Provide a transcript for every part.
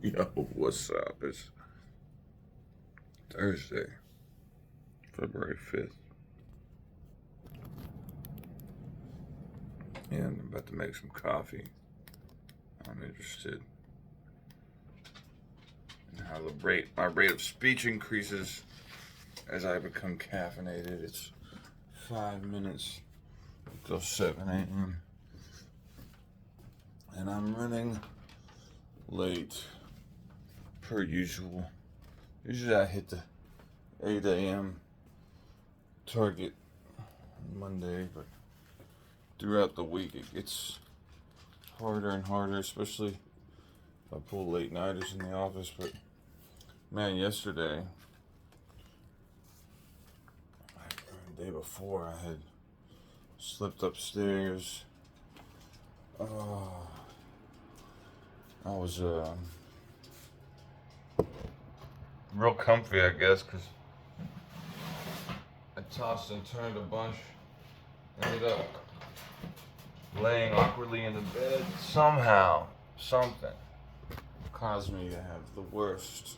Yo, what's up? It's Thursday, February 5th, and I'm about to make some coffee. I'm interested in how my rate of speech increases as I become caffeinated. It's 5 minutes until 7 a.m. and I'm running late per usual. Usually I hit the 8 a.m. target on Monday, but throughout the week it gets harder and harder, especially if I pull late nighters in the office. But man, yesterday, the day before, I had slipped upstairs. I was real comfy, I guess, because I tossed and turned a bunch. Ended up laying awkwardly in the bed. Somehow, something caused me to have the worst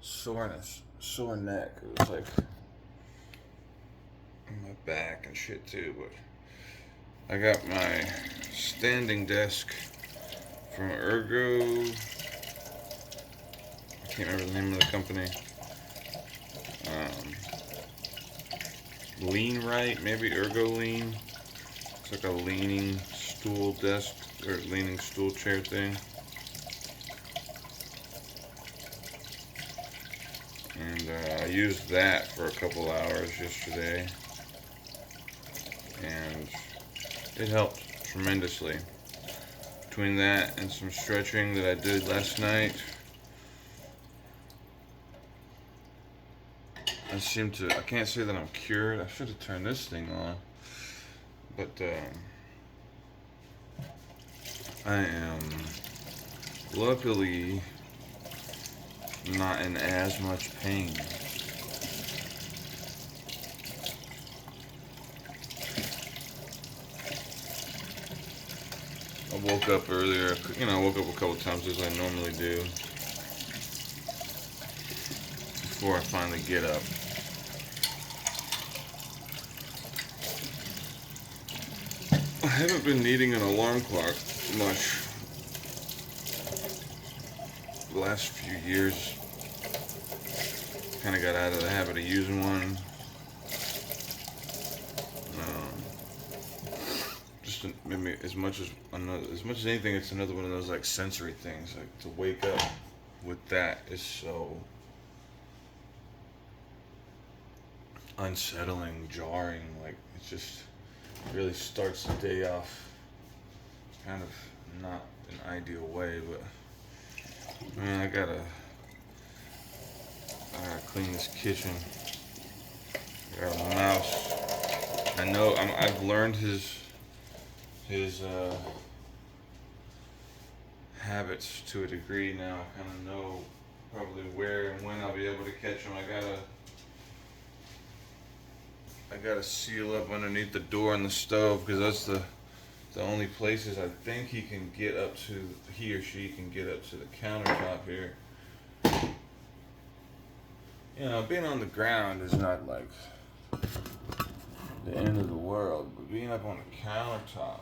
sore neck. It was like in my back and shit too. But I got my standing desk from Ergo. I can't remember the name of the company. Lean Right, maybe Ergo Lean. It's like a leaning stool desk or leaning stool chair thing. And I used that for a couple hours yesterday, and it helped tremendously. Between that and some stretching that I did last night, I can't say that I'm cured. I should have turned this thing on, but I am luckily not in as much pain. I woke up earlier, I woke up a couple times as I normally do before I finally get up. I haven't been needing an alarm clock much the last few years. Kind of got out of the habit of using one. Just maybe as much as anything, it's another one of those like sensory things. Like to wake up with that is so unsettling, jarring. Like it just really starts the day off kind of not an ideal way. But man, I gotta clean this kitchen. I got a mouse. I know I've learned his habits to a degree now. I kind of know probably where and when I'll be able to catch him. I gotta seal up underneath the door on the stove, because that's the only places I think he or she can get up to the countertop here. Being on the ground is not like the end of the world, but being up on the countertop,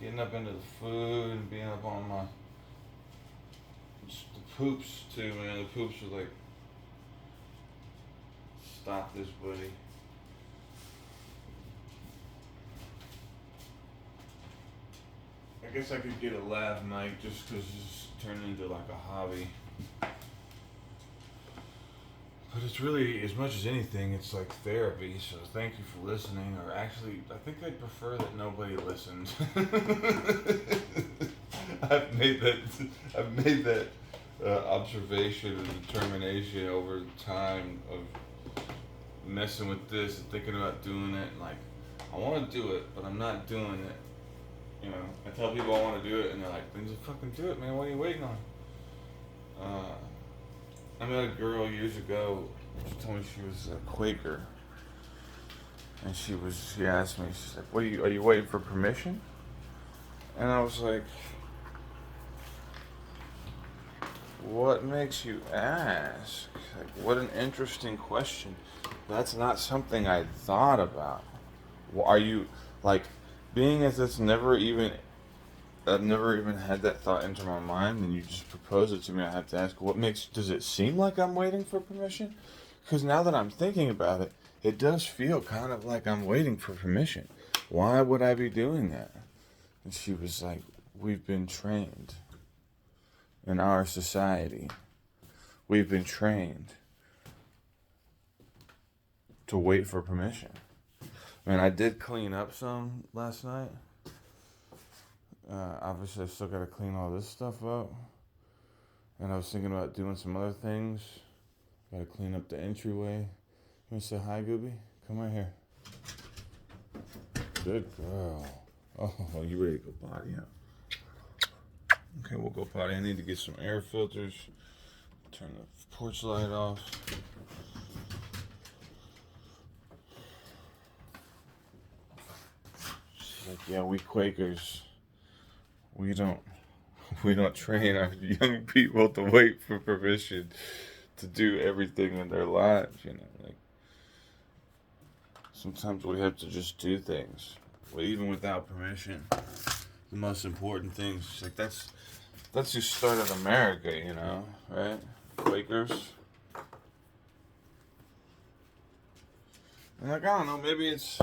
getting up into the food, being up on the poops too, man. The poops are like, stop this, buddy. I guess I could get a lav mic just because it's turned into like a hobby. But it's really, as much as anything, it's like therapy, so thank you for listening. Or actually, I think I'd prefer that nobody listened. I've made that observation and determination over time of messing with this and thinking about doing it. And like, I want to do it, but I'm not doing it. I tell people I want to do it, and they're like, then just fucking do it, man. What are you waiting on? I met a girl years ago. She told me she was a Quaker, and she asked me, she's like, are you waiting for permission? And I was like, What makes you ask? Like, what an interesting question. That's not something I thought about. Are you, like, being as it's never even, I've never even had that thought into my mind, and you just propose it to me, I have to ask, does it seem like I'm waiting for permission? Because now that I'm thinking about it, it does feel kind of like I'm waiting for permission. Why would I be doing that? And she was like, we've been trained in our society. We've been trained to wait for permission. Man, I did clean up some last night. Obviously, I still got to clean all this stuff up. And I was thinking about doing some other things. Got to clean up the entryway. You want to say hi, Gooby? Come right here. Good girl. Oh, you ready to go potty, huh? Okay, we'll go potty. I need to get some air filters. Turn the porch light off. She's like, yeah, we Quakers, we don't train our young people to wait for permission to do everything in their lives, you know. Like, sometimes we have to just do things, even without permission. The most important things, like that's who started America, you know, right? Quakers. And like, I don't know, maybe it's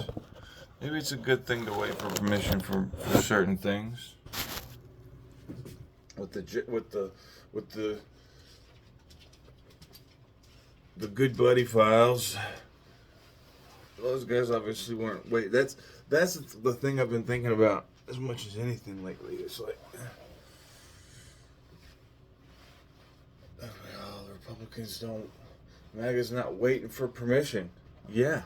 a good thing to wait for permission for certain things. With the Good Buddy files, those guys obviously weren't. Wait, that's the thing I've been thinking about as much as anything lately. It's like, well, the Republicans don't. MAGA's not waiting for permission. Yeah,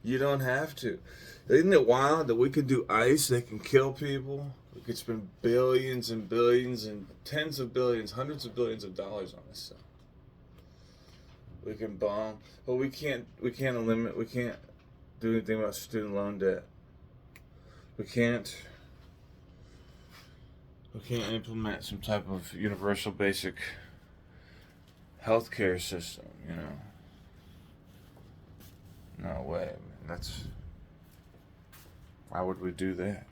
you don't have to. Isn't it wild that we can do ice that can kill people? We could spend billions and billions and tens of billions, hundreds of billions of dollars on this stuff. We can bomb, but we can't do anything about student loan debt. We can't implement some type of universal basic healthcare system, you know. No way, man. Why would we do that?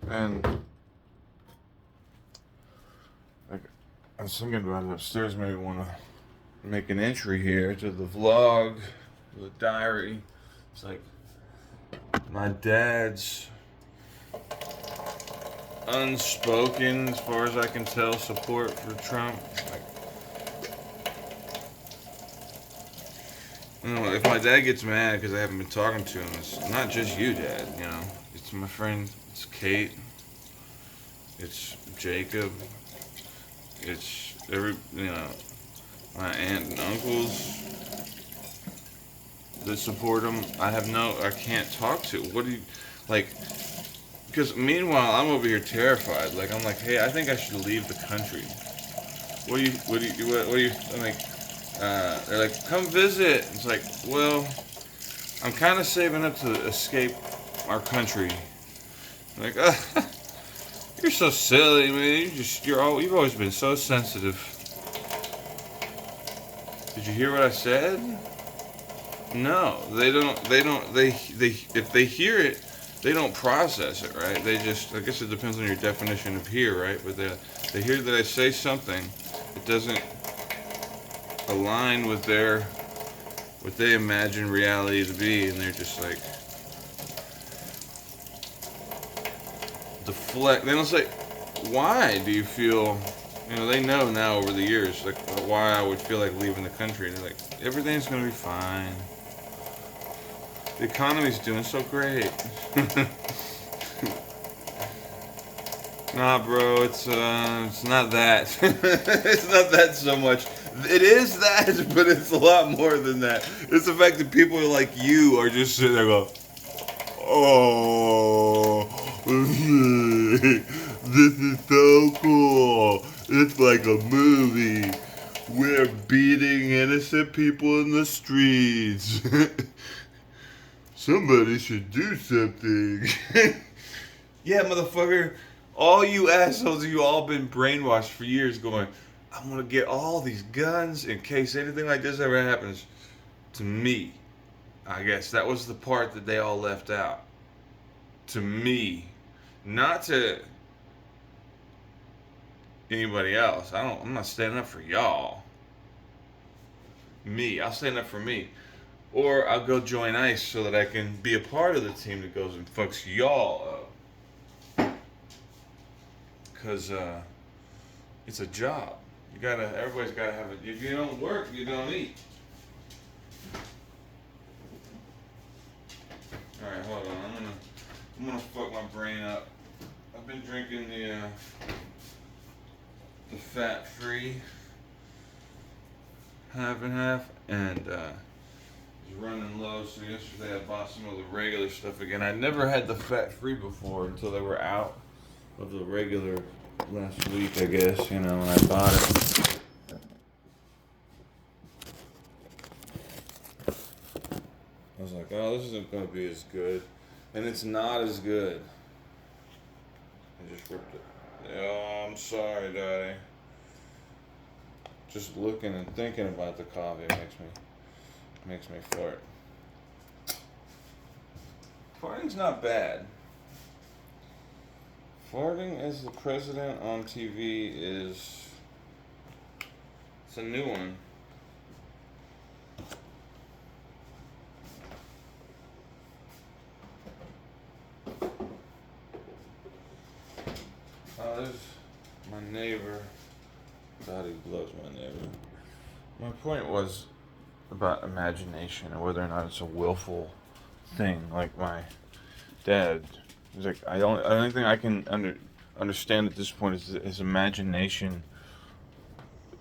And like, I was thinking about it upstairs. Maybe want to make an entry here to the vlog, the diary. It's like my dad's unspoken, as far as I can tell, support for Trump. Like, you know, if my dad gets mad because I haven't been talking to him, it's not just you, Dad. You know, it's my friend. It's Kate. It's Jacob. It's my aunt and uncles that support him. I can't talk to. What do you, like, because meanwhile, I'm over here terrified. Like, I'm like, hey, I think I should leave the country. I'm like, they're like, come visit. It's like, well, I'm kind of saving up to escape our country. Like, you're so silly, man. You've always been so sensitive. Did you hear what I said? No, they don't. If they hear it, they don't process it, right? They just, I guess it depends on your definition of hear, right? But they hear that I say something, it doesn't align with what they imagine reality to be, and they're just like, deflect. Then it's like, why do you feel, they know now over the years, like, why I would feel like leaving the country. They're like, everything's gonna be fine. The economy's doing so great. Nah, bro, it's not that. It's not that so much. It is that, but it's a lot more than that. It's the fact that people like you are just sitting there going, oh, this is so cool. It's like a movie. We're beating innocent people in the streets. Somebody should do something. Yeah, motherfucker. All you assholes, you all been brainwashed for years going, I'm gonna get all these guns in case anything like this ever happens to me. I guess that was the part that they all left out. To me. Not to anybody else. I'm not standing up for y'all. Me. I'll stand up for me. Or I'll go join ICE so that I can be a part of the team that goes and fucks y'all up. Because it's a job. Everybody's gotta have it. If you don't work, you don't eat. Alright, hold on. I'm gonna fuck my brain up. I've been drinking the fat-free half and half, and it's running low. So yesterday I bought some of the regular stuff again. I never had the fat-free before until they were out of the regular last week, I guess. You know, when I bought it. I was like, oh, this isn't gonna be as good, and it's not as good. I just ripped it. Oh, I'm sorry, Daddy. Just looking and thinking about the coffee makes me fart. Farting's not bad. Farting as the president on TV it's a new one. There's my neighbor. God, he loves my neighbor. My point was about imagination and whether or not it's a willful thing. Like my dad, he's like, the only thing I can understand at this point is that his imagination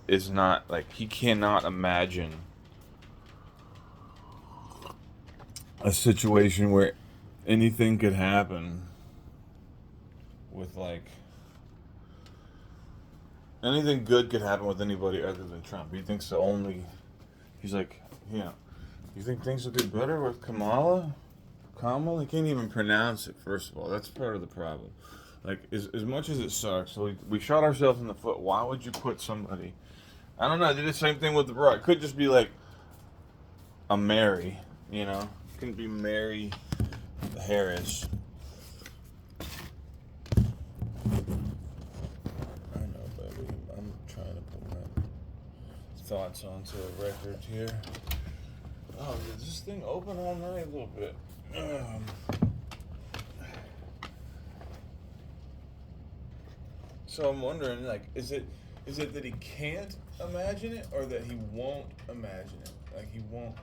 is not like he cannot imagine a situation where anything could happen with like. Anything good could happen with anybody other than Trump. He thinks he's like, you think things will get better with Kamala? He can't even pronounce it, first of all. That's part of the problem. Like, as much as it sucks, so we shot ourselves in the foot. Why would you put somebody, I don't know, I did the same thing with the Rock. It could just be like a Mary, It couldn't be Mary Harris. Thoughts onto a record here. Oh, did this thing open all night a little bit? So I'm wondering, like, is it that he can't imagine it, or that he won't imagine it? Like he won't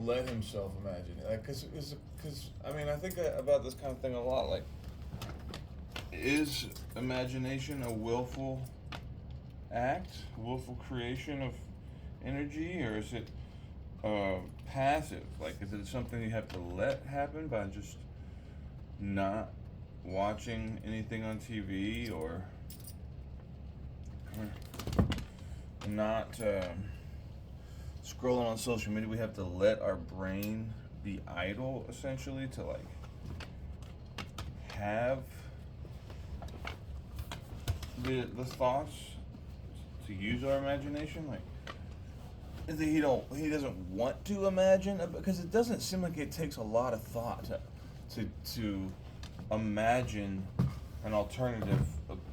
let himself imagine it. Like, cause I mean, I think about this kind of thing a lot. Like, is imagination a willful willful creation of energy, or is it passive? Like, is it something you have to let happen by just not watching anything on TV, or not scrolling on social media? We have to let our brain be idle, essentially, to like have the thoughts, to use our imagination. Like, is that he doesn't want to imagine, because it doesn't seem like it takes a lot of thought to imagine an alternative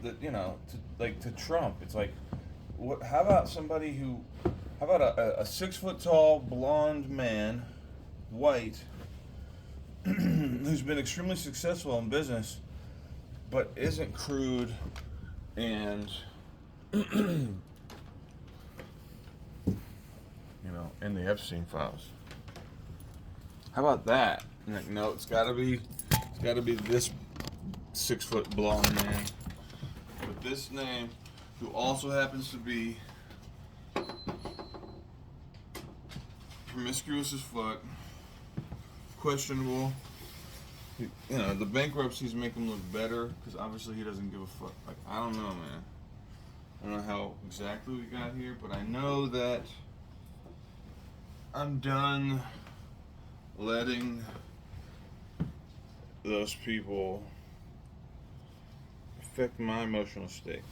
to Trump. It's like, how about a 6 foot tall blonde man, white, who's been extremely successful in business but isn't crude and in the Epstein files. How about that? Like, no, it's gotta be this 6 foot blonde man with this name, who also happens to be promiscuous as fuck, questionable. The bankruptcies make him look better, because obviously he doesn't give a fuck. Like, I don't know, man. I don't know how exactly we got here, but I know that I'm done letting those people affect my emotional state.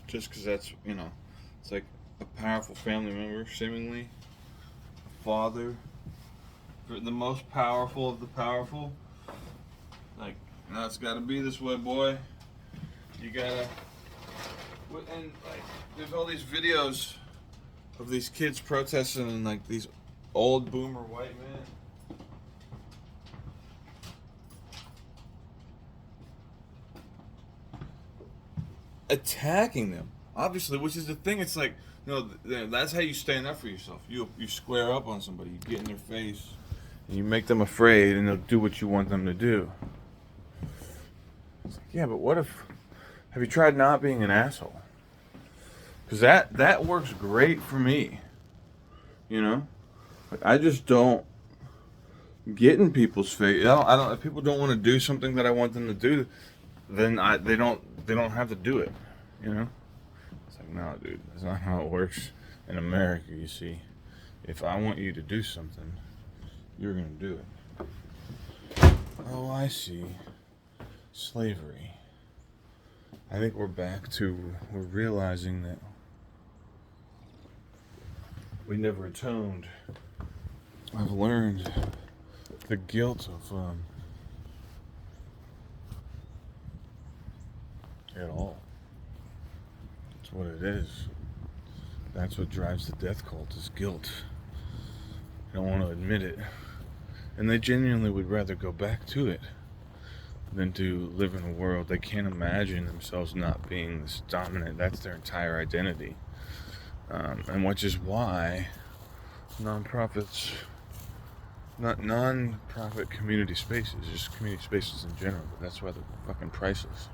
Just because that's, it's like a powerful family member, seemingly. A father. The most powerful of the powerful. Like, no, it's gotta be this way, boy. You gotta. And, like, there's all these videos of these kids protesting and, like, these old boomer white men. Attacking them, obviously, which is the thing. It's like, that's how you stand up for yourself. You square up on somebody, you get in their face, and you make them afraid, and they'll do what you want them to do. It's like, yeah, but have you tried not being an asshole? Because that works great for me, I just don't get in people's face. I don't. If people don't want to do something that I want them to do, then they don't have to do it, It's like, no, dude, that's not how it works in America. You see, if I want you to do something, you're gonna do it. Oh, I see. Slavery. I think we're realizing that we never atoned. I've learned the guilt of it all. That's what it is. That's what drives the death cult, is guilt. They don't want to admit it. And they genuinely would rather go back to it than to live in a world they can't imagine themselves not being this dominant. That's their entire identity. And which is why non-profit community spaces, just community spaces in general, but that's why they're fucking priceless.